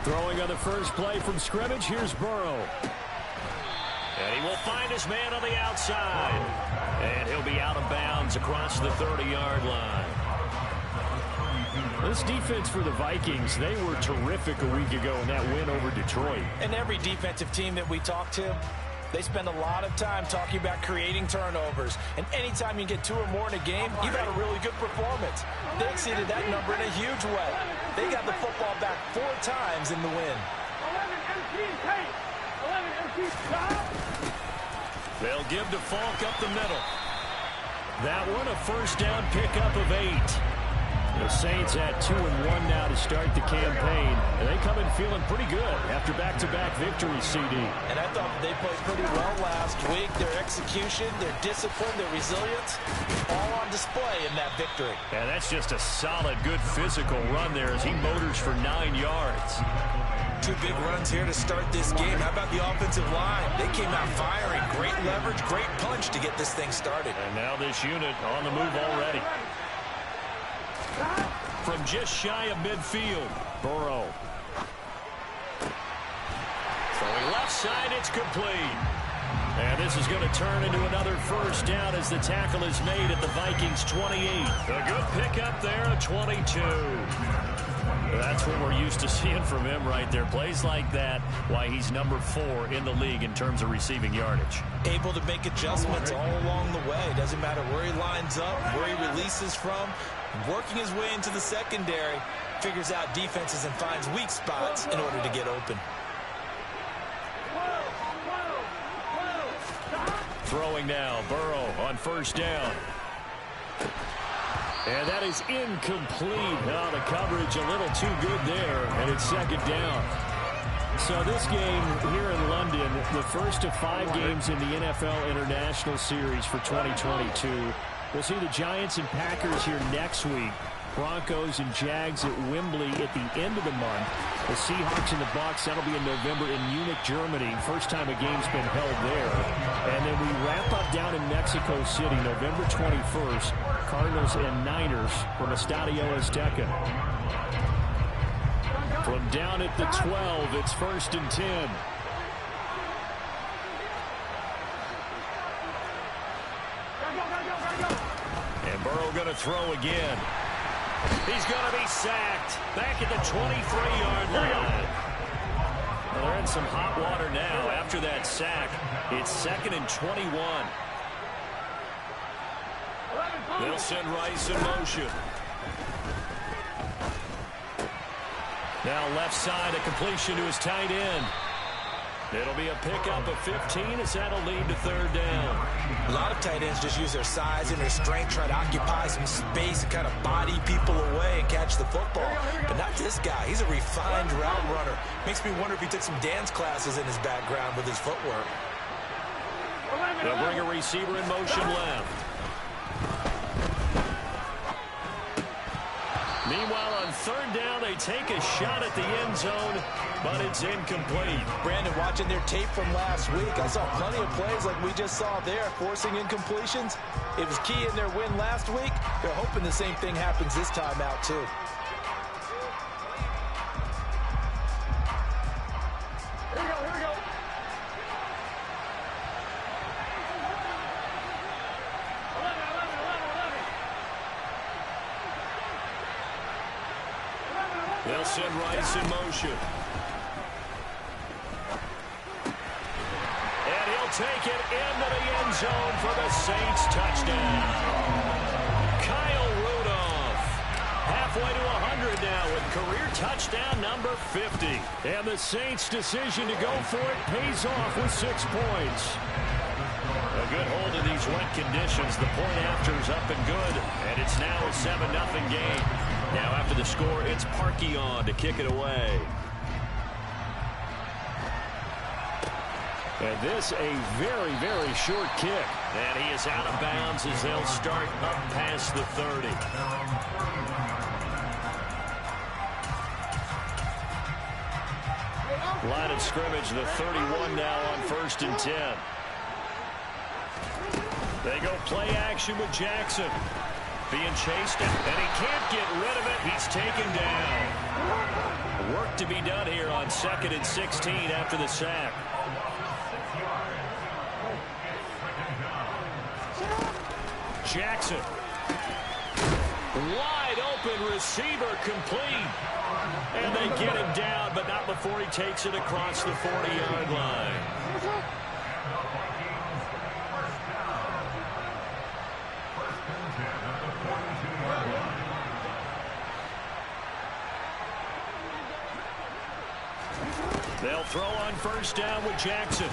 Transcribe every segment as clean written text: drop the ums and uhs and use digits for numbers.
Throwing on the first play from scrimmage, here's Burrow. And he will find his man on the outside. And he'll be out of bounds across the 30-yard line. This defense for the Vikings, they were terrific a week ago in that win over Detroit. And every defensive team that we talk to, they spend a lot of time talking about creating turnovers. And anytime you get 2 or more in a game, you've had a really good performance. They exceeded that number in a huge way. They got the football back 4 times in the win. They'll give to Falk up the middle. That one, a first down pickup of 8. The Saints at 2-1 now to start the campaign. And they come in feeling pretty good after back-to-back victories, CD. And I thought they played pretty well last week. Their execution, their discipline, their resilience, all on display in that victory. And that's just a solid, good physical run there as he motors for 9 yards. 2 big runs here to start this game. How about the offensive line? They came out firing. Great leverage, great punch to get this thing started. And now this unit on the move already. From just shy of midfield, Burrow. Throwing left side, it's complete. And this is going to turn into another first down as the tackle is made at the Vikings 28. A good pickup there, a 22. That's what we're used to seeing from him right there. Plays like that, why he's number 4 in the league in terms of receiving yardage. Able to make adjustments all along the way. Doesn't matter where he lines up, where he releases from. Working his way into the secondary, figures out defenses and finds weak spots in order to get open. Throwing now, Burrow on first down. And that is incomplete. Now the coverage a little too good there, and it's second down. So this game here in London, the first of 5 games in the NFL International Series for 2022. We'll see the Giants and Packers here next week. Broncos and Jags at Wembley at the end of the month. The Seahawks and the Bucs, that'll be in November in Munich, Germany. First time a game's been held there. And then we wrap up down in Mexico City, November 21st. Cardinals and Niners from Estadio Azteca. From down at the 12, it's 1st and 10. And Burrow going to throw again. He's going to be sacked back at the 23-yard line. Well, they're in some hot water now after that sack. It's 2nd and 21. They'll send Rice in motion. Now left side, a completion to his tight end. It'll be a pickup of 15 as that'll lead to 3rd down. A lot of tight ends just use their size and their strength, try to occupy some space and kind of body people away and catch the football. But not this guy. He's a refined route runner. Makes me wonder if he took some dance classes in his background with his footwork. They'll bring a receiver in motion left. Meanwhile, on 3rd down, they take a shot at the end zone, but it's incomplete. Brandon, watching their tape from last week, I saw plenty of plays like we just saw there, forcing incompletions. It was key in their win last week. They're hoping the same thing happens this time out, too. Here we go. They'll send Rice in motion. And he'll take it into the end zone for the Saints touchdown. Kyle Rudolph, halfway to 100 now with career touchdown number 50. And the Saints' decision to go for it pays off with 6 points. A good hold in these wet conditions. The point after is up and good. And it's now a 7-0 game. Now after the score, it's Parkey on to kick it away. And this a very, very short kick. And he is out of bounds as they'll start up past the 30. Line of scrimmage, the 31 now on 1st and 10. They go play action with Jackson. Being chased, and he can't get rid of it. He's taken down. Work to be done here on 2nd and 16 after the sack. Jackson. Wide open receiver complete. And they get him down, but not before he takes it across the 40-yard line. They'll throw on 1st down with Jackson.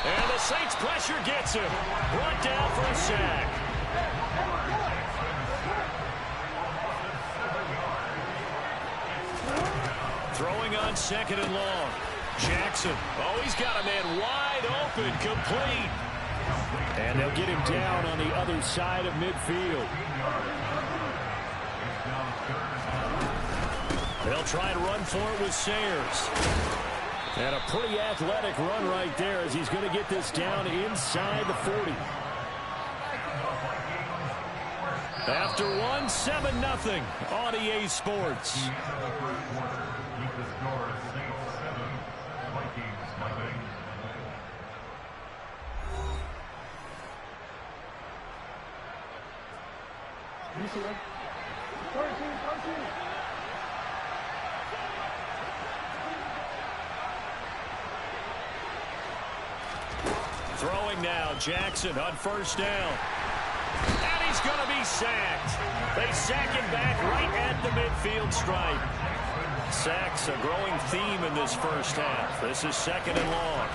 And the Saints pressure gets him. Brought down for a sack. Throwing on 2nd and long. Jackson. Oh, he's got a man wide open, complete. And they'll get him down on the other side of midfield. They'll try to run for it with Sayers. And a pretty athletic run right there as he's going to get this down inside the 40. After one, 7-0 on EA Sports. Throwing now, Jackson on 1st down. And he's going to be sacked. They sack him back right at the midfield stripe. Sacks a growing theme in this 1st half. This is 2nd and long.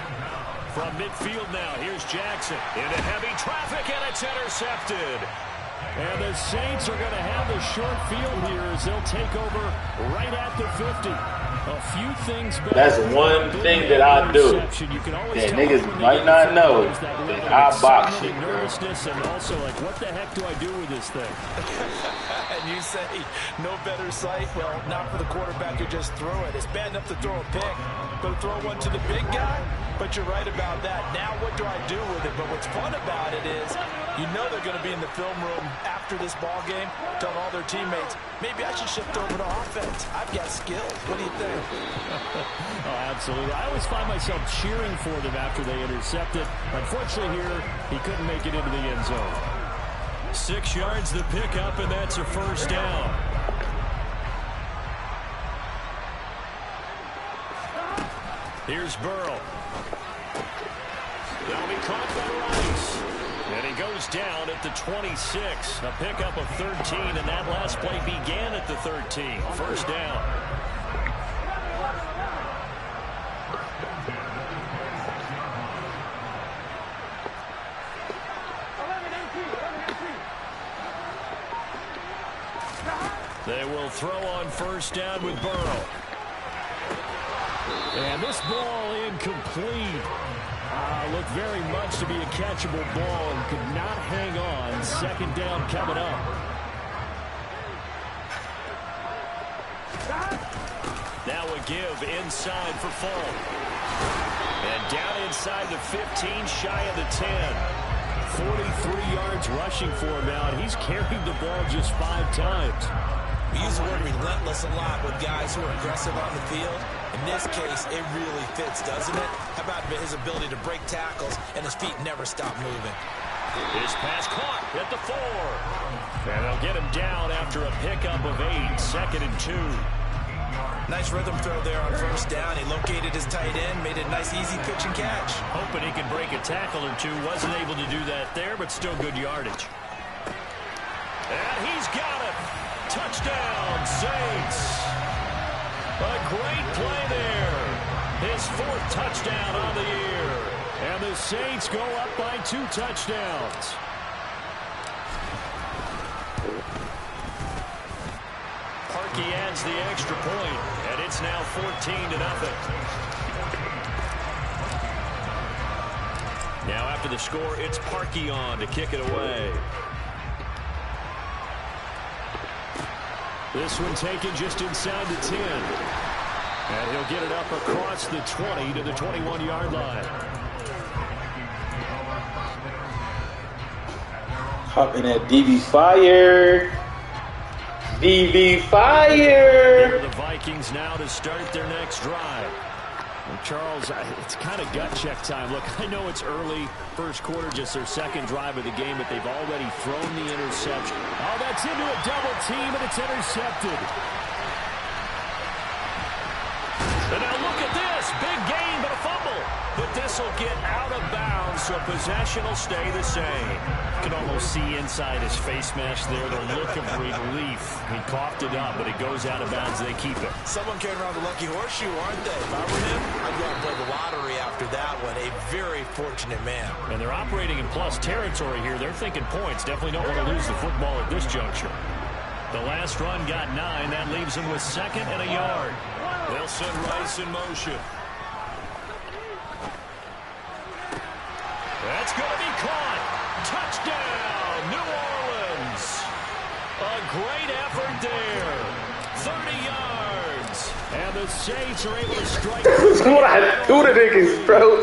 From midfield now, here's Jackson. Into heavy traffic, and it's intercepted. And the Saints are going to have the short field here as they'll take over right at the 50. A few things better. That's one thing that I do that niggas might not know. That I box shit, bro. Nervousness and also like, what the heck do I do with this thing? And you say, no better sight? Well, not for the quarterback who just threw it. It's bad enough to throw a pick, but throw one to the big guy? But you're right about that. Now what do I do with it? But what's fun about it is you know they're going to be in the film room after this ball game telling all their teammates, maybe I should shift over to offense. I've got skills. What do you think? Oh, absolutely. I always find myself cheering for them after they intercept it. Unfortunately here, he couldn't make it into the end zone. 6 yards the pickup, and that's a 1st down. Here's Burrow. That'll be caught by Rice. And he goes down at the 26. A pickup of 13, and that last play began at the 13. 1st down. They will throw on 1st down with Burrow. And this ball incomplete. Looked very much to be a catchable ball and could not hang on. 2nd down coming up. Now a give inside for Fall. And down inside the 15, shy of the 10. 43 yards rushing for him now, and he's carried the ball just 5 times. We use the word relentless a lot with guys who are aggressive on the field. In this case, it really fits, doesn't it? How about his ability to break tackles and his feet never stop moving? His pass caught at the 4. And they'll get him down after a pickup of 8. 2nd and 2. Nice rhythm throw there on 1st down. He located his tight end, made it a nice, easy pitch and catch. Hoping he could break a tackle or two. Wasn't able to do that there, but still good yardage. And he's got it. Touchdown, Saints. A great play there. His 4th touchdown on the year. And the Saints go up by 2 touchdowns. Parkey adds the extra point, and it's now 14-0. Now after the score, it's Parkey on to kick it away. This one taken just inside the 10. And he'll get it up across the 20 to the 21-yard line. Hop in that DB fire. DB fire. The Vikings now to start their next drive. Well, Charles, it's kind of gut check time. Look, I know it's early, first quarter, just their second drive of the game, but they've already thrown the interception. Oh, that's into a double team, and it's intercepted. And now look at this. Big gain, but a fumble. But this will get out of bounds, so possession will stay the same. You can almost see inside his face mesh there, the look of relief. He coughed it up, but it goes out of bounds. They keep it. Someone came around the lucky horseshoe, aren't they? If I were him, I'd go and play the lottery after that one. A very fortunate man. And they're operating in plus territory here. They're thinking points. Definitely don't want to lose the football at this juncture. The last run got 9. That leaves him with 2nd and a yard. They'll send Rice in motion. That's going to be caught. Touchdown, New Orleans. A great effort there. 30 yards. And the Saints are able to strike. This is what I do to niggas, bro.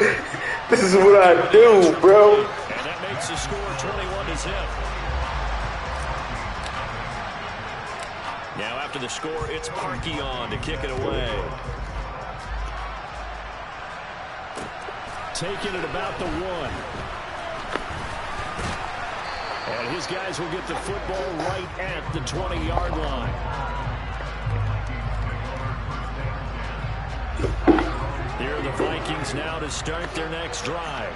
This is what I do, bro. And that makes the score 21-0. Now after the score, it's Parkey on to kick it away. Taking it about the 1. And his guys will get the football right at the 20-yard line. Here are the Vikings now to start their next drive.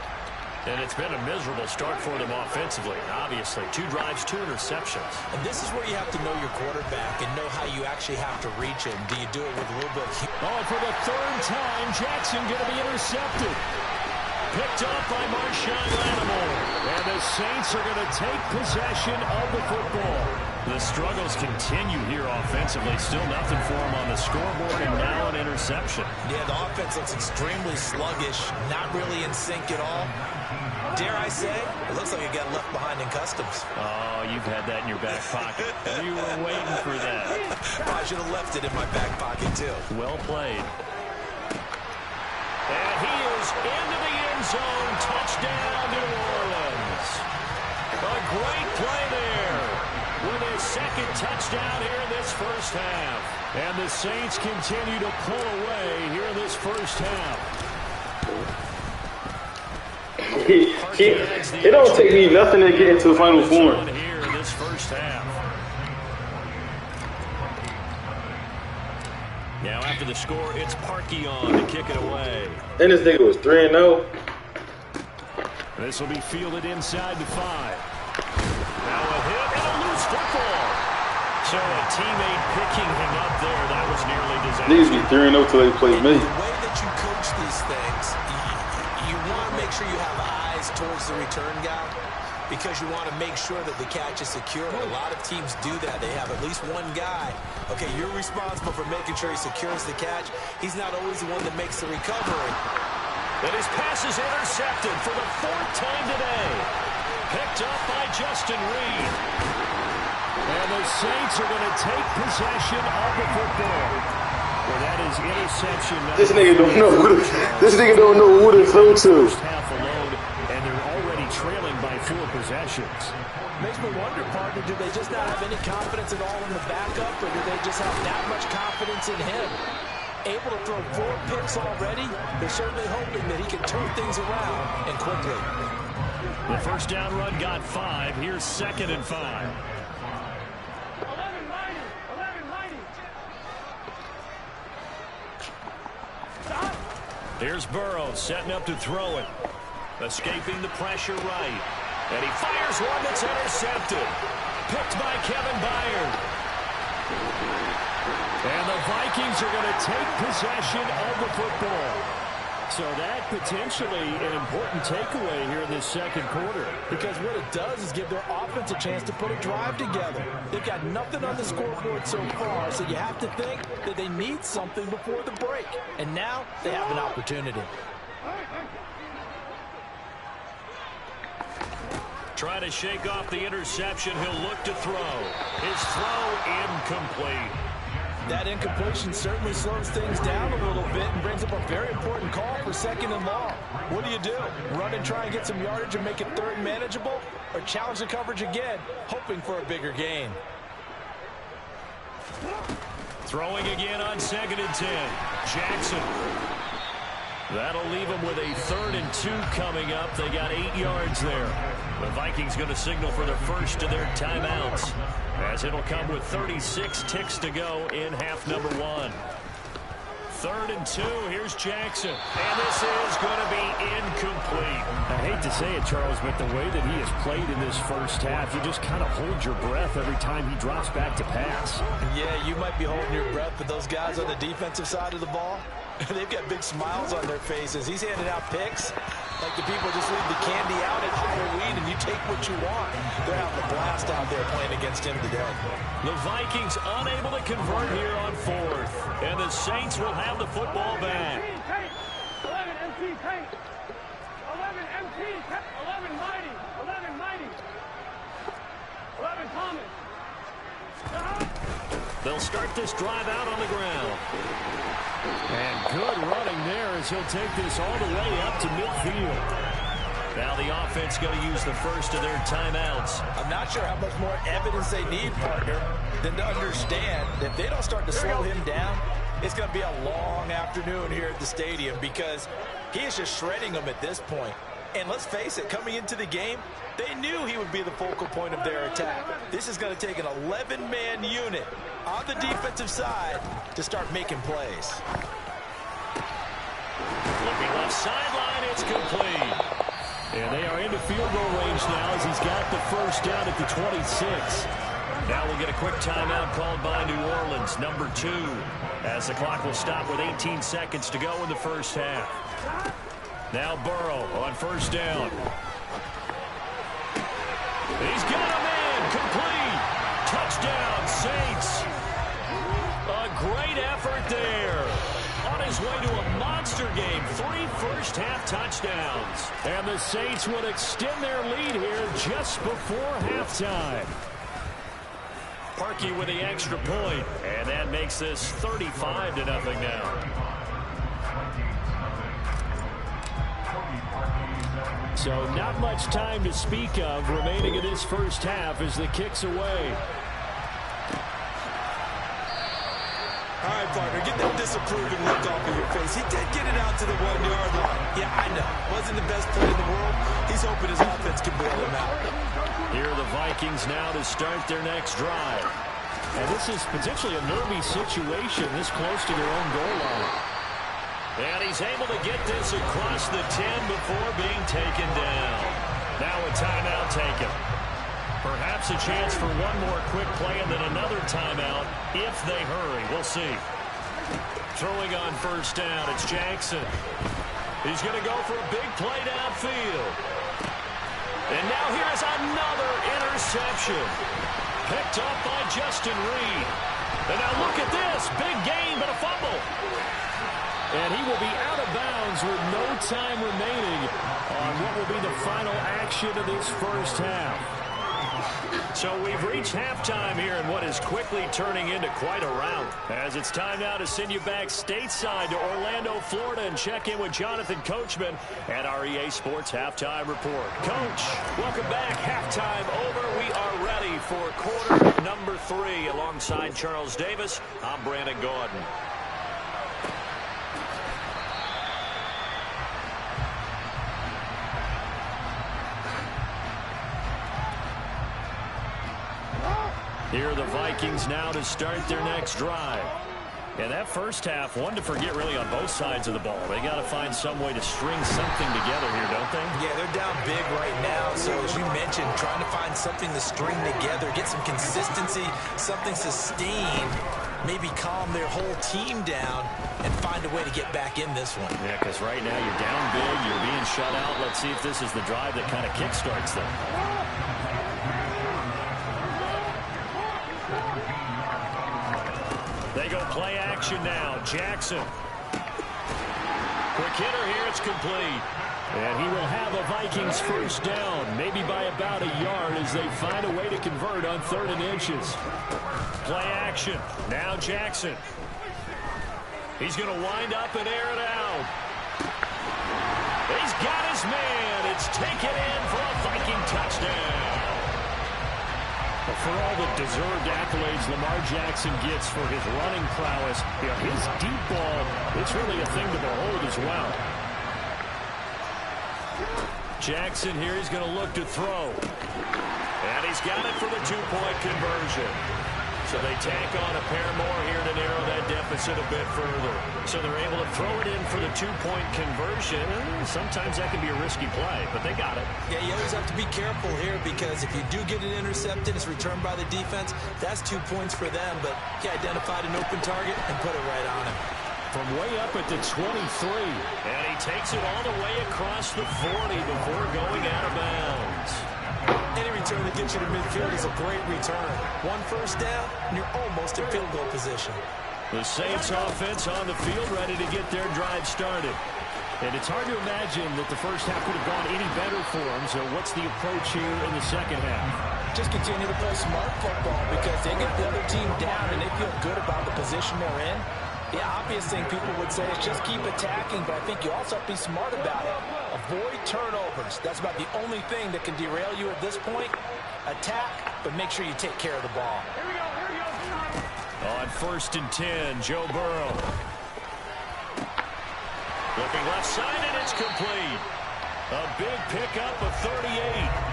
And it's been a miserable start for them offensively, obviously. 2 drives, 2 interceptions. And this is where you have to know your quarterback and know how you actually have to reach him. Do you do it with a little bit of... Oh, for the 3rd time, Jackson going to be intercepted. Picked up by Marshawn Lattimore. And the Saints are going to take possession of the football. The struggles continue here offensively. Still nothing for them on the scoreboard, and now an interception. Yeah, the offense looks extremely sluggish, not really in sync at all. Dare I say, it looks like it got left behind in customs. Oh, you've had that in your back pocket. You were waiting for that. I should have left it in my back pocket, too. Well played. And he is into the end zone. Touchdown, New Orleans. A great play there with his 2nd touchdown here in this first half. And the Saints continue to pull away here in this first half. It don't take me nothing to get into the final form. Here in this first half. Now after the score, it's Parkey on to kick it away. And this nigga was 3-0. This will be fielded inside the 5. Now a hit and a loose football. So a teammate picking him up there. That was nearly disastrous. Niggas be 3-0 till they play me. The way that you coach these things, you want to make sure you have eyes towards the return guy because you want to make sure that the catch is secure. A lot of teams do that. They have at least one guy. Okay, you're responsible for making sure he secures the catch. He's not always the one that makes the recovery. And his pass is intercepted for the 4th time today. Picked up by Justin Reed. And the Saints are going to take possession of the football. Well, that is interception. This nigga don't know who to throw to. First half alone, and they're already trailing by 4 possessions. Makes me wonder, partner, do they just not have any confidence at all in the backup, or do they just have that much confidence in him? Able to throw 4 picks already, they're certainly hoping that he can turn things around and quickly. The first down run got 5. Here's 2nd and 5. Here's Burrow setting up to throw it. Escaping the pressure right. And he fires one that's intercepted. Picked by Kevin Byard. And the Vikings are going to take possession of the football. So that potentially an important takeaway here in this second quarter. Because what it does is give their offense a chance to put a drive together. They've got nothing on the scoreboard so far, so you have to think that they need something before the break. And now they have an opportunity. Trying to shake off the interception. He'll look to throw. His throw incomplete. That incompletion certainly slows things down a little bit and brings up a very important call for 2nd and long. What do? Run and try and get some yardage and make it 3rd manageable? or challenge the coverage again, hoping for a bigger gain. Throwing again on 2nd and 10. Jackson. That'll leave them with a 3rd and 2 coming up. They got 8 yards there. The Vikings going to signal for the first of their timeouts, as it'll come with 36 ticks to go in half number 1. 3rd and 2. Here's Jackson. And this is going to be incomplete. I hate to say it, Charles, but the way that he has played in this first half, you just kind of hold your breath every time he drops back to pass. Yeah, you might be holding your breath, but those guys on the defensive side of the ball, they've got big smiles on their faces. He's handing out picks like the people just leave the candy out at Halloween and you take what you want. They're having a blast out there playing against him today. The Vikings unable to convert here on 4th. And the Saints will have the football back. 11 MT Tank. 11 MT. 11 Mighty. 11 Mighty. 11 Thomas. They'll start this drive out on the ground. And good running there as he'll take this all the way up to midfield. Now the offense going to use the first of their timeouts. I'm not sure how much more evidence they need, partner, than to understand that if they don't start to slow him down, it's going to be a long afternoon here at the stadium because he is just shredding them at this point. And let's face it, coming into the game, they knew he would be the focal point of their attack. This is going to take an 11-man unit on the defensive side to start making plays. Looking left sideline, it's complete. And they are into field goal range now as he's got the first down at the 26. Now we'll get a quick timeout called by New Orleans, number 2, as the clock will stop with 18 seconds to go in the first half. Now Burrow on first down. He's got a man, complete. Touchdown, Saints. A great effort there. On his way to a monster game, 3 first-half touchdowns. And the Saints would extend their lead here just before halftime. Parkey with the extra point, and that makes this 35-0 now. So not much time to speak of remaining in this first half as the kick's away. All right, partner, get that disapproving look off of your face. He did get it out to the 1-yard line. Yeah, I know. Wasn't the best play in the world. He's hoping his offense can bail him out. Here are the Vikings now to start their next drive. And this is potentially a nervy situation this close to their own goal line. And he's able to get this across the 10 before being taken down. Now a timeout taken. Perhaps a chance for one more quick play and then another timeout if they hurry. We'll see. Throwing on first down, it's Jackson. He's going to go for a big play downfield. And now here's another interception. Picked up by Justin Reed. And now look at this. Big gain, but a fumble. And he will be out of bounds with no time remaining on what will be the final action of this first half. So we've reached halftime here in what is quickly turning into quite a rout. As it's time now to send you back stateside to Orlando, Florida, and check in with Jonathan Coachman at our EA Sports Halftime Report. Coach, welcome back. Halftime over. We are ready for quarter number 3. Alongside Charles Davis, I'm Brandon Gordon. Here are the Vikings now to start their next drive. And that first half, one to forget really on both sides of the ball. They got to find some way to string something together here, don't they? Yeah, they're down big right now. So as you mentioned, trying to find something to string together, get some consistency, something sustained, maybe calm their whole team down and find a way to get back in this one. Yeah, because right now you're down big, you're being shut out. Let's see if this is the drive that kind of kickstarts them. They go play action now. Jackson. Quick hitter here. It's complete. And he will have a Vikings first down, maybe by about a yard as they find a way to convert on 3rd and inches. Play action. Now Jackson. He's going to wind up and air it out. He's got his man. It's taken in for a Viking touchdown. For all the deserved accolades Lamar Jackson gets for his running prowess, his deep ball, it's really a thing to behold as well. Jackson here, he's going to look to throw. And he's got it for the two-point conversion. So they tack on a pair more here to narrow that deficit a bit further. So they're able to throw it in for the two-point conversion. Sometimes that can be a risky play, but they got it. Yeah, you always have to be careful here because if you do get it intercepted, it's returned by the defense. That's 2 points for them, but he identified an open target and put it right on him. From way up at the 23. And he takes it all the way across the 40 before going out of bounds. Any return that gets you to midfield is a great return. 1 first down, and you're almost in field goal position. The Saints offense on the field ready to get their drive started. And it's hard to imagine that the first half would have gone any better for them. So what's the approach here in the second half? Just continue to play smart football because they get the other team down and they feel good about the position they're in. The obvious thing people would say is just keep attacking, but I think you also have to be smart about it. Avoid turnovers. That's about the only thing that can derail you at this point. Attack, but make sure you take care of the ball. Here we go. On 1st and 10, Joe Burrow. Looking left side, and it's complete. A big pickup of 38.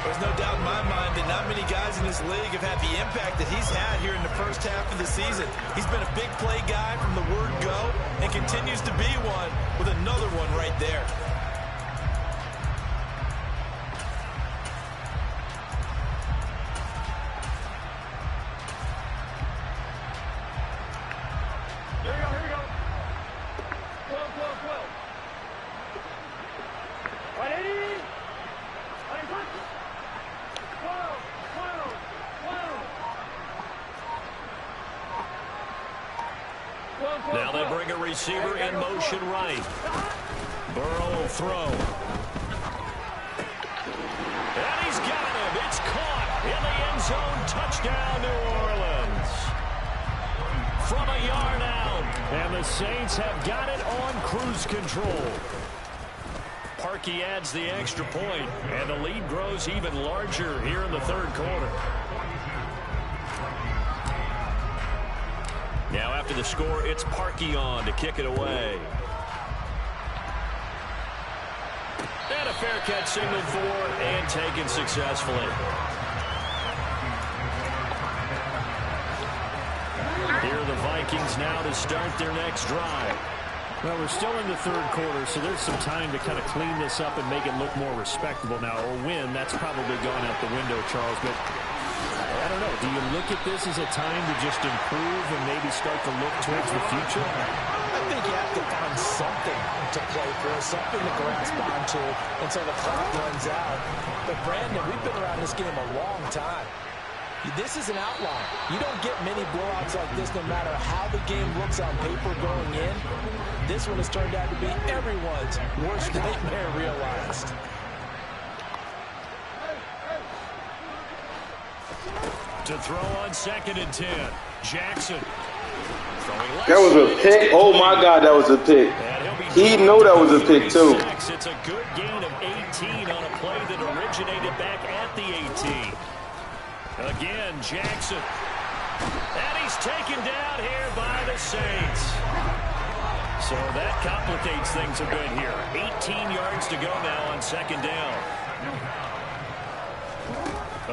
There's no doubt in my mind that not many guys in this league have had the impact that he's had here in the first half of the season. He's been a big play guy from the word go and continues to be one with another one right there. Here we go. 12. Right, 80. Right, 12. Now they bring a receiver in motion right. Burrow will throw. And he's got him. It's caught in the end zone. Touchdown, New Orleans. From a yard out. And the Saints have got it on cruise control. Parkey adds the extra point, and the lead grows even larger here in the third quarter. Now after the score, it's Parkey on to kick it away. And a fair catch signaled for and taken successfully. Here are the Vikings now to start their next drive. Well, we're still in the third quarter, so there's some time to kind of clean this up and make it look more respectable now. Or win, that's probably gone out the window, Charles. But I don't know. Do you look at this as a time to just improve and maybe start to look towards the future? I think you have to find something to play for, something to grasp onto until the clock runs out. But, Brandon, we've been around this game a long time. This is an outlier. You don't get many blowouts like this no matter how the game looks on paper going in. This one has turned out to be everyone's worst nightmare realized. To throw on 2nd and 10, Jackson. That was a pick. Oh my God, that was a pick. He knew that was a pick too. It's a good gain of 18 on a play that originated back at the 18. Again, Jackson. And he's taken down here by the Saints. So that complicates things a bit here. 18 yards to go now on 2nd down.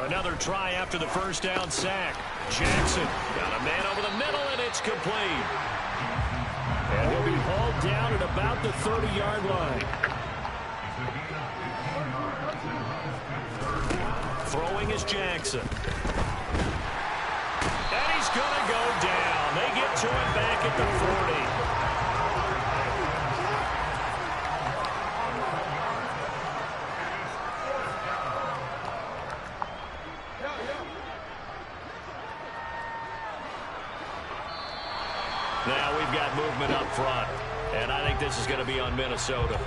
Another try after the first down sack. Jackson got a man over the middle, and it's complete. And he'll be hauled down at about the 30-yard line. Throwing is Jackson. And he's going to go down. They get to him back at the 40. Now we've got movement up front. And I think this is going to be on Minnesota.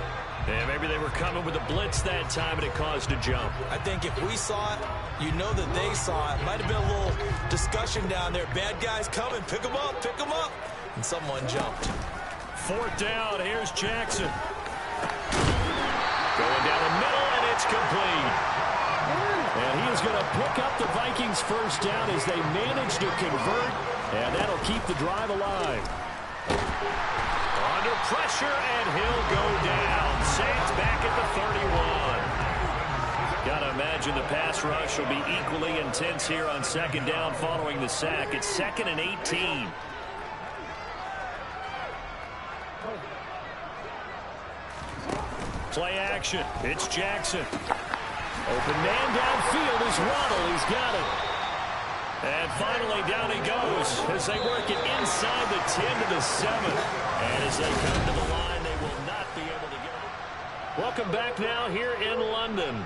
And maybe they were coming with a blitz that time, and it caused a jump. I think if we saw it, you know that they saw it. Might have been a little discussion down there. Bad guys coming. Pick them up. Pick them up. And someone jumped. 4th down. Here's Jackson. Going down the middle, and it's complete. incomplete. And he is going to pick up the Vikings first down as they manage to convert, and that'll keep the drive alive. Under pressure, and he'll go down. Saints back at the 31. Got to imagine the pass rush will be equally intense here on second down following the sack. It's 2nd and 18. Play action. It's Jackson. Open man downfield is Waddle. He's got it. And finally down he goes as they work it inside the 10 to the 7. And as they come to the line, they will not be able to get it. Welcome back now here in London.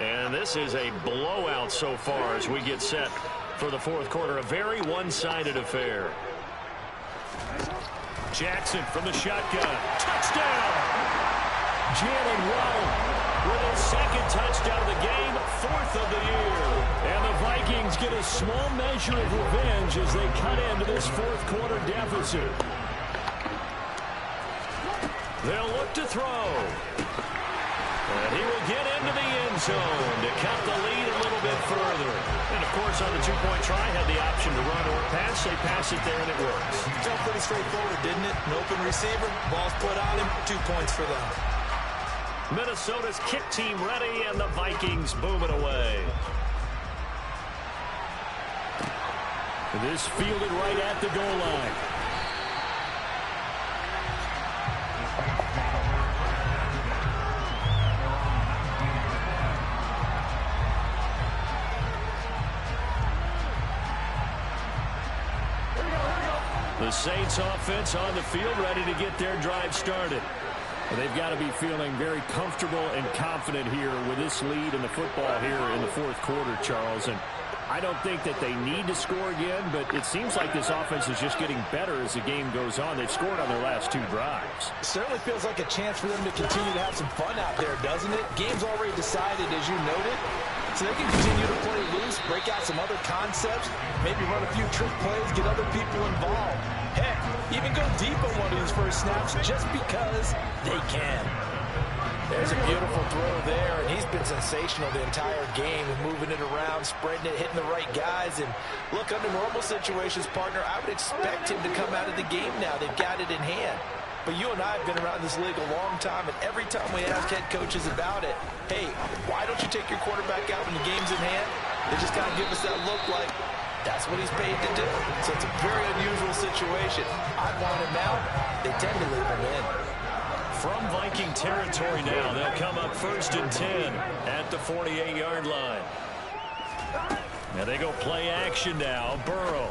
And this is a blowout so far as we get set for the fourth quarter. A very one-sided affair. Jackson from the shotgun. Touchdown! Jalen Waddle with his second touchdown of the game, 4th of the year. And the Vikings get a small measure of revenge as they cut into this fourth quarter deficit. They'll look to throw. And he will get into the end zone to cut the lead a little bit further. And, of course, on the two-point try, had the option to run or pass. They pass it there, and it works. Felt pretty straightforward, didn't it? An open receiver, ball's put on him, 2 points for them. Minnesota's kick team ready, and the Vikings boom it away. This fielded right at the goal line. The Saints offense on the field ready to get their drive started. They've got to be feeling very comfortable and confident here with this lead in the football here in the fourth quarter, Charles. And I don't think that they need to score again, but it seems like this offense is just getting better as the game goes on. They've scored on their last 2 drives. It certainly feels like a chance for them to continue to have some fun out there, doesn't it? Game's already decided, as you noted. So they can continue to play loose, break out some other concepts, maybe run a few trick plays, get other people involved. Heck, even go deep on one of these first snaps just because they can. There's a beautiful throw there, and he's been sensational the entire game, moving it around, spreading it, hitting the right guys. And look, under normal situations, partner, I would expect him to come out of the game now. They've got it in hand. But you and I have been around this league a long time, and every time we ask head coaches about it, hey, why don't you take your quarterback out when the game's in hand? They just kind of give us that look like that's what he's paid to do. So it's a very unusual situation. I want him out. They tend to leave him in. From Viking territory now, they'll come up 1st and 10 at the 48-yard line. Now they go play action now. Burrow.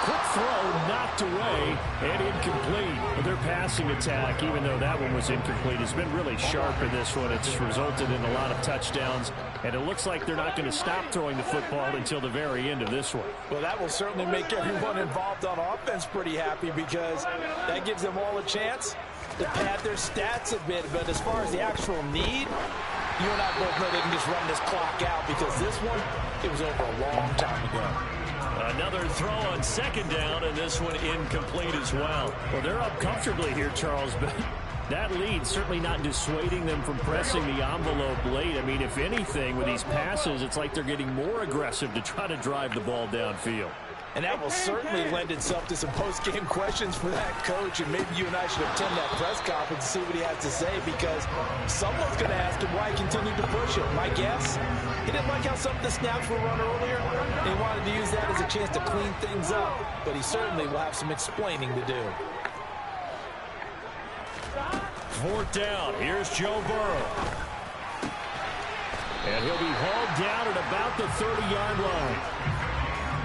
Quick throw knocked away and incomplete. But their passing attack, even though that one was incomplete, has been really sharp in this one. It's resulted in a lot of touchdowns, and it looks like they're not going to stop throwing the football until the very end of this one. Well, that will certainly make everyone involved on offense pretty happy because that gives them all a chance to pad their stats a bit. But as far as the actual need, you and I both know they can just run this clock out because this one, it was over a long time ago. Another throw on 2nd down, and this one incomplete as well. Well, they're up comfortably here, Charles, but that lead certainly not dissuading them from pressing the envelope late. I mean, if anything, with these passes, it's like they're getting more aggressive to try to drive the ball downfield. And that will certainly lend itself to some post-game questions for that coach, and maybe you and I should attend that press conference and see what he has to say, because someone's going to ask him why he continued to push it. My guess, he didn't like how some of the snaps were run earlier, and he wanted to use that as a chance to clean things up, but he certainly will have some explaining to do. 4th down. Here's Joe Burrow. And he'll be hauled down at about the 30-yard line.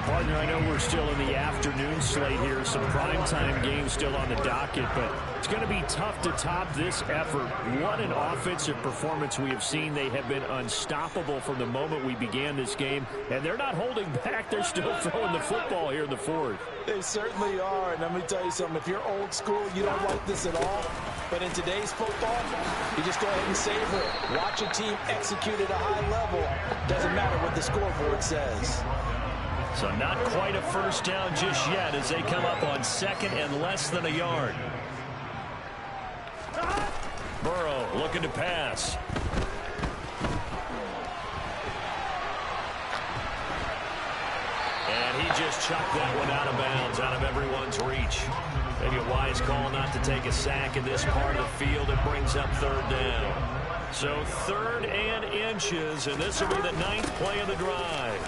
Partner, I know we're still in the afternoon slate here. Some primetime games still on the docket, but it's going to be tough to top this effort. What an offensive performance we have seen. They have been unstoppable from the moment we began this game, and they're not holding back. They're still throwing the football here in the fourth. They certainly are, and let me tell you something. If you're old school, you don't like this at all. But in today's football, you just go ahead and savor it. Watch a team execute at a high level. Doesn't matter what the scoreboard says. So not quite a first down just yet as they come up on 2nd and less than a yard. Burrow looking to pass. just chucked that one out of bounds, out of everyone's reach. Maybe a wise call not to take a sack in this part of the field. It brings up third down. So 3rd and inches, and this will be the 9th play of the drive.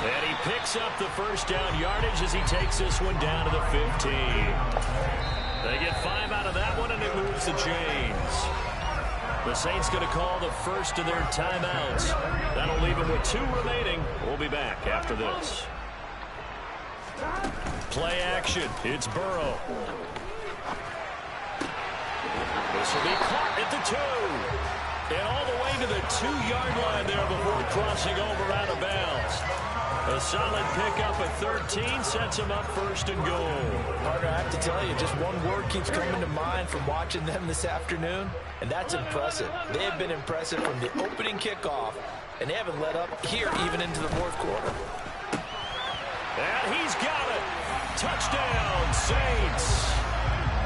And he picks up the first down yardage as he takes this one down to the 15. They get 5 out of that one, and it moves the chains. The Saints going to call the first of their timeouts. That'll leave them with 2 remaining. We'll be back after this. Play action. It's Burrow. This will be caught at the 2. And all the way to the 2-yard line there before crossing over out of bounds. A solid pickup at 13 sets him up 1st and goal. Partner, I have to tell you, just one word keeps coming to mind from watching them this afternoon, and that's impressive. They have been impressive from the opening kickoff, and they haven't let up here even into the 4th quarter. And he's got it. Touchdown, Saints.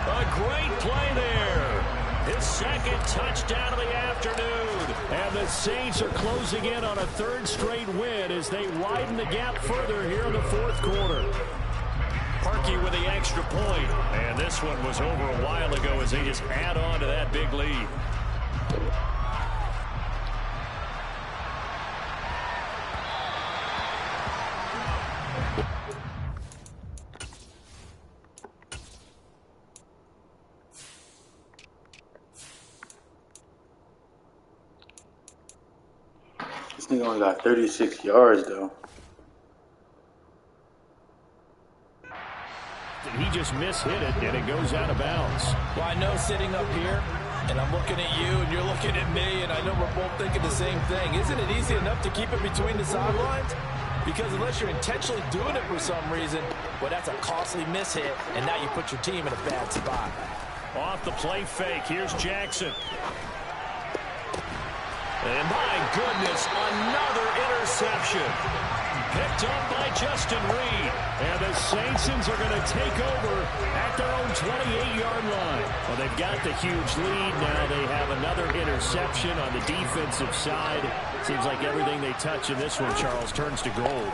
A great play there. His 2nd touchdown of the afternoon. And the Saints are closing in on a 3rd straight win as they widen the gap further here in the 4th quarter. Parkey with the extra point. And this one was over a while ago as they just add on to that big lead. This nigga only got 36 yards, though. He just mishit it, and it goes out of bounds. Well, I know sitting up here, and I'm looking at you, and you're looking at me, and I know we're both thinking the same thing. Isn't it easy enough to keep it between the sidelines? Because unless you're intentionally doing it for some reason, well, that's a costly mishit, and now you put your team in a bad spot. Off the play fake, here's Jackson. And my goodness, another interception. Picked up by Justin Reed. And the Saints are going to take over at their own 28-yard line. Well, they've got the huge lead. Now they have another interception on the defensive side. Seems like everything they touch in this one, Charles, turns to gold.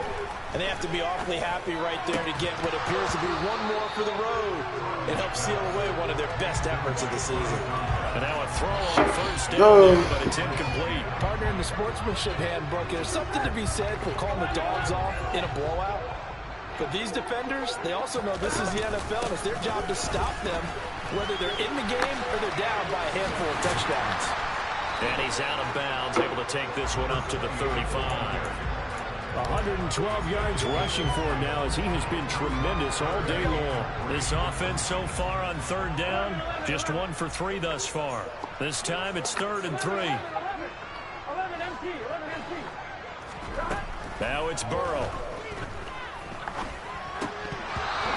And they have to be awfully happy right there to get what appears to be one more for the road. It helps seal away one of their best efforts of the season. And now a throw on 1st down, but it's incomplete. Partner, in the sportsmanship handbook, there's something to be said for calling the dogs off in a blowout. But these defenders, they also know this is the NFL, and it's their job to stop them, whether they're in the game or they're down by a handful of touchdowns. And he's out of bounds, able to take this one up to the 35. 112 yards rushing for him now as he has been tremendous all day long. This offense so far on 3rd down, just 1 for 3 thus far. This time it's 3rd and 3. 11 empty. Now it's Burrow.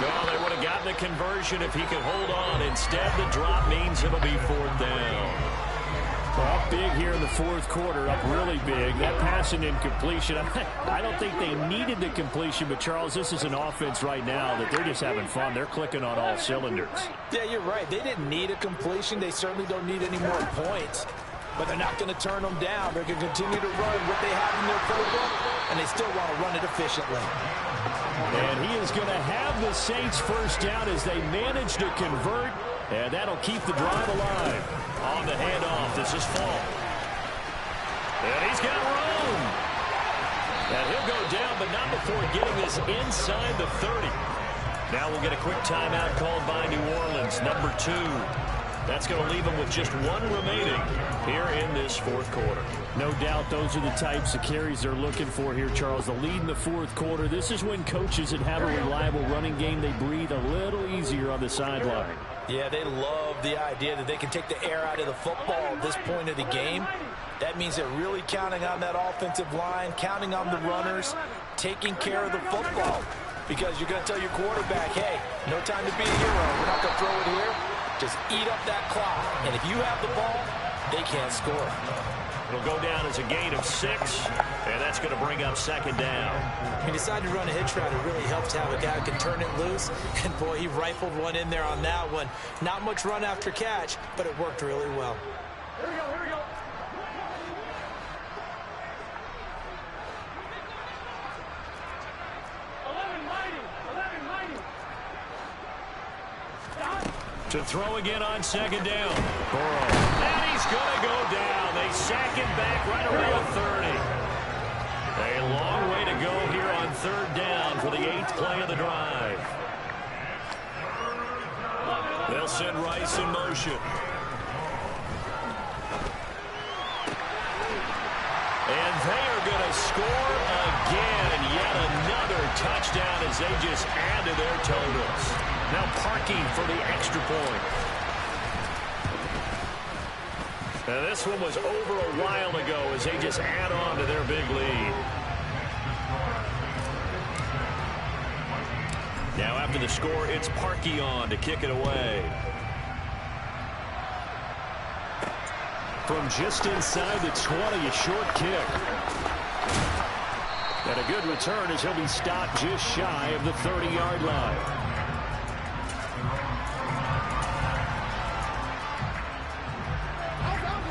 No, they would have gotten the conversion if he could hold on. Instead, the drop means it'll be 4th down. Well, up big here in the 4th quarter, up really big. That passing incompletion, I don't think they needed the completion, but Charles, this is an offense right now that they're just having fun. They're clicking on all cylinders. Yeah, you're right. They didn't need a completion. They certainly don't need any more points, but they're not going to turn them down. They're going to continue to run what they have in their playbook, and they still want to run it efficiently. And he is going to have the Saints first down as they manage to convert, and that'll keep the drive alive. On the handoff, this is Fall. And he's got room. And he'll go down, but not before getting this inside the 30. Now we'll get a quick timeout called by New Orleans, number 2. That's going to leave them with just 1 remaining here in this 4th quarter. No doubt those are the types of carries they're looking for here, Charles. The lead in the 4th quarter. This is when coaches that have a reliable running game, they breathe a little easier on the sideline. Yeah, they love the idea that they can take the air out of the football at this point of the game. That means they're really counting on that offensive line, counting on the runners, taking care of the football. Because you're going to tell your quarterback, hey, no time to be a hero. We're not going to throw it here. Just eat up that clock. And if you have the ball, they can't score. It'll go down as a gain of 6, and that's going to bring up 2nd down. He decided to run a hitch route. It really helps to have a guy who can turn it loose. And, boy, he rifled one in there on that one. Not much run after catch, but it worked really well. Here we go. To throw again on second down. Burrow. And he's going to go down. They sack him back right around 30. A long way to go here on third down for the 8th play of the drive. They'll send Rice in motion. And they are going to score again. Yet another touchdown as they just add to their totals. Now Parkey for the extra point. Now this one was over a while ago as they just add on to their big lead. Now after the score, it's Parkey on to kick it away. From just inside the 20, a short kick. And a good return as he'll be stopped just shy of the 30-yard line.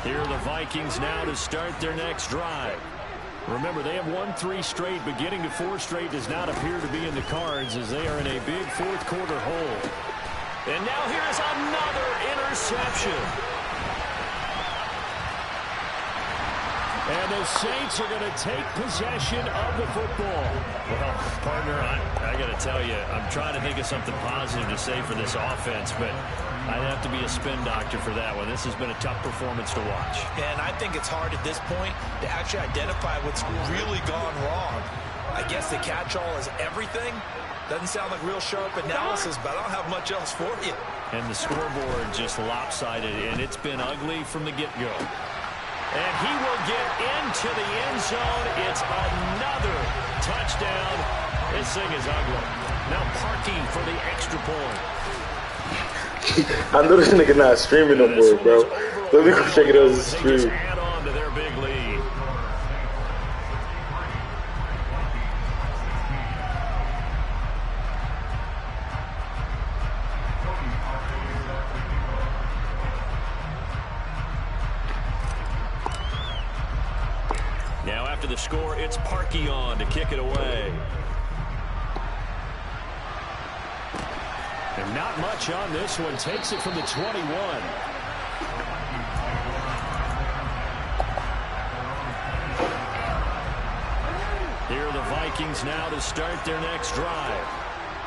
Here are the Vikings now to start their next drive. Remember, they have won 3 straight, but getting to 4 straight does not appear to be in the cards as they are in a big fourth-quarter hole. And now here's another interception. And the Saints are going to take possession of the football. Well, partner, I got to tell you, I'm trying to think of something positive to say for this offense, but I'd have to be a spin doctor for that one. This has been a tough performance to watch. And I think it's hard at this point to actually identify what's really gone wrong. I guess the catch-all is everything. Doesn't sound like real sharp analysis, but I don't have much else for you. And the scoreboard just lopsided, and it's been ugly from the get-go. And he will get into the end zone. It's another touchdown. This thing is ugly. Now Parkey for the extra point. I know this nigga not streaming no more, bro. Let me go check it out as a stream. They just add on to their big lead. Now after the score, it's Parkey on to kick it away. And not much on this one. Takes it from the 21. Here are the Vikings now to start their next drive.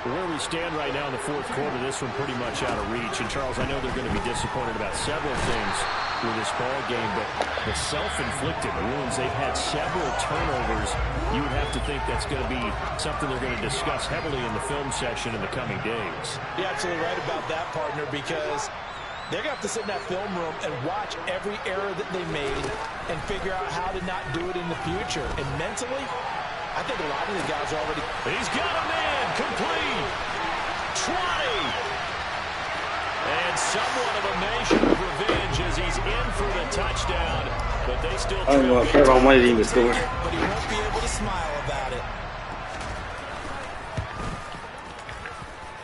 Where we stand right now in the fourth quarter, this one pretty much out of reach. And, Charles, I know they're going to be disappointed about several things with this ball game, but the self-inflicted wounds, they've had several turnovers. You would have to think that's going to be something they're going to discuss heavily in the film session in the coming days. You're absolutely right about that, partner, because they're going to have to sit in that film room and watch every error that they made and figure out how to not do it in the future. And mentally, I think a lot of the guys are already... He's got a man complete. 20. And somewhat of a measure of revenge as he's in for the touchdown. But they still I don't know if I wanted him to score. But he won't be able to smile about it.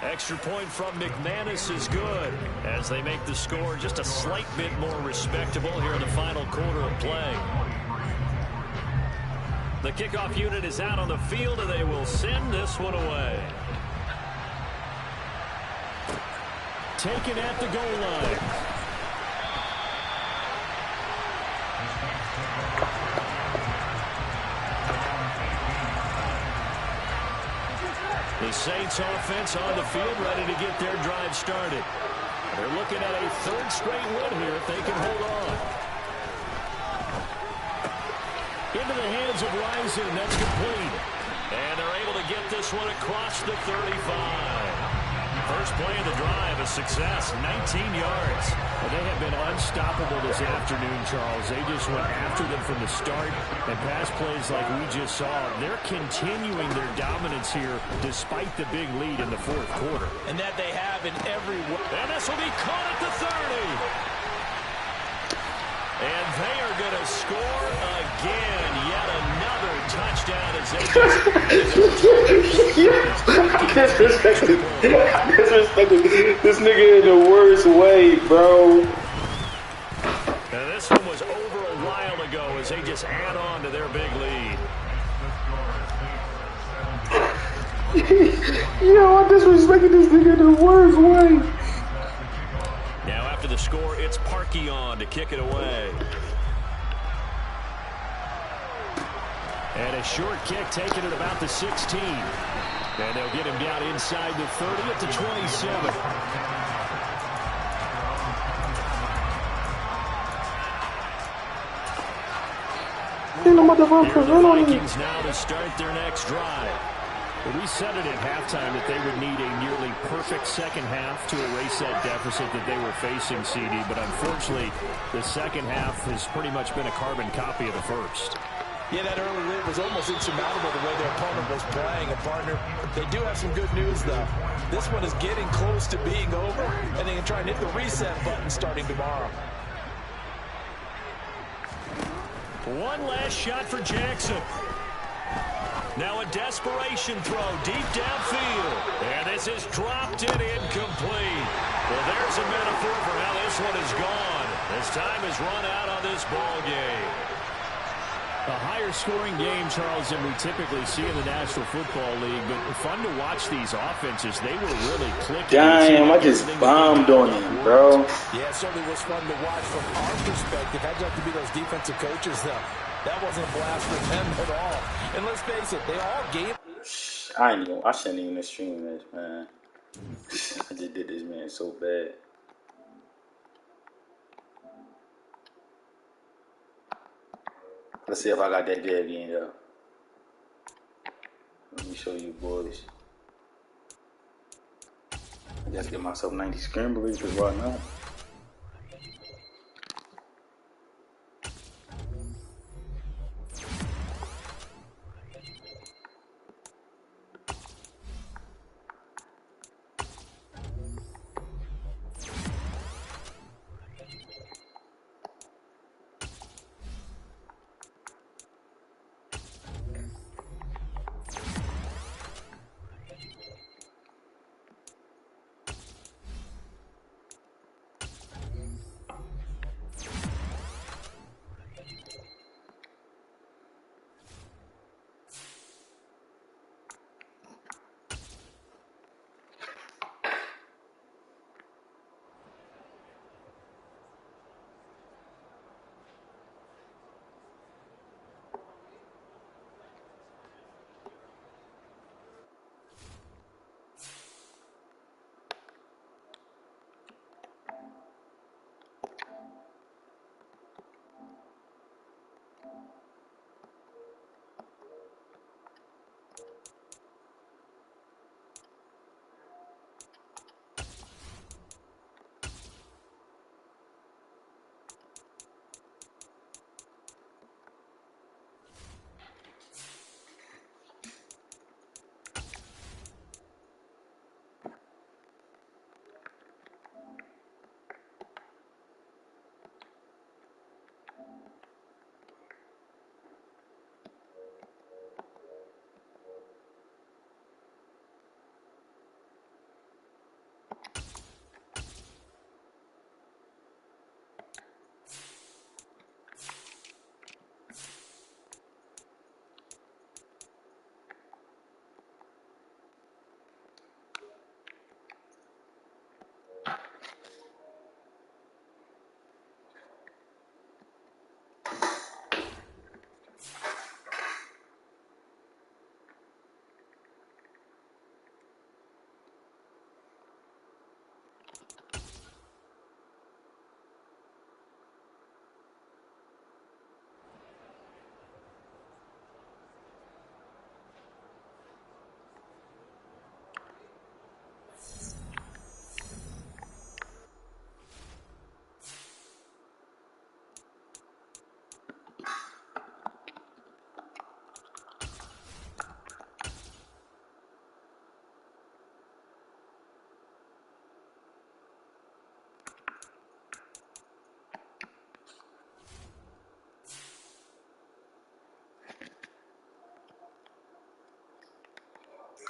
Extra point from McManus is good as they make the score just a slight bit more respectable here in the final quarter of play. The kickoff unit is out on the field, and they will send this one away. Taken at the goal line. The Saints offense on the field, ready to get their drive started. They're looking at a third straight win here if they can hold on. Into the hands of Rison. That's complete. And they're able to get this one across the 35. First play of the drive, a success, 19 yards. Well, they have been unstoppable this afternoon, Charles. They just went after them from the start, and pass plays like we just saw. They're continuing their dominance here despite the big lead in the fourth quarter. And that they have in every way. And this will be caught at the 30. And they are going to score again. Yet another touchdown as they Disrespected this nigga in the worst way, bro. And this one was over a while ago as they just add on to their big lead. Yo, I disrespected this nigga in the worst way. the score. It's Parkion to kick it away. And a short kick taken at about the 16. And they'll get him down inside the 30 at the 27. Here are the Vikings now to start their next drive. We said it at halftime that they would need a nearly perfect second half to erase that deficit that they were facing, CD. But unfortunately, the second half has pretty much been a carbon copy of the first. Yeah, that early lead was almost insurmountable the way their opponent was playing. And, partner, they do have some good news, though. This one is getting close to being over, and they can try and hit the reset button starting tomorrow. One last shot for Jackson. Now a desperation throw deep downfield. And this is dropped and incomplete. Well, there's a metaphor for how this one is gone. As time has run out on this ball game. A higher-scoring game, Charles, than we typically see in the National Football League. But fun to watch these offenses. They were really clicking. Damn, I just bombed on him, bro. Yeah, it certainly was fun to watch from our perspective. Had to have to be those defensive coaches, though. That wasn't a blast for them at all. And let's face it, they all gave. I shouldn't even stream this, man. I just did this, man, so bad. Let's see if I got that dead again, though. Let me show you boys. I just get myself 90 scramblers, because why not?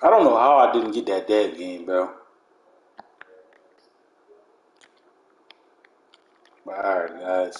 I don't know how I didn't get that dead game, bro. But alright, guys.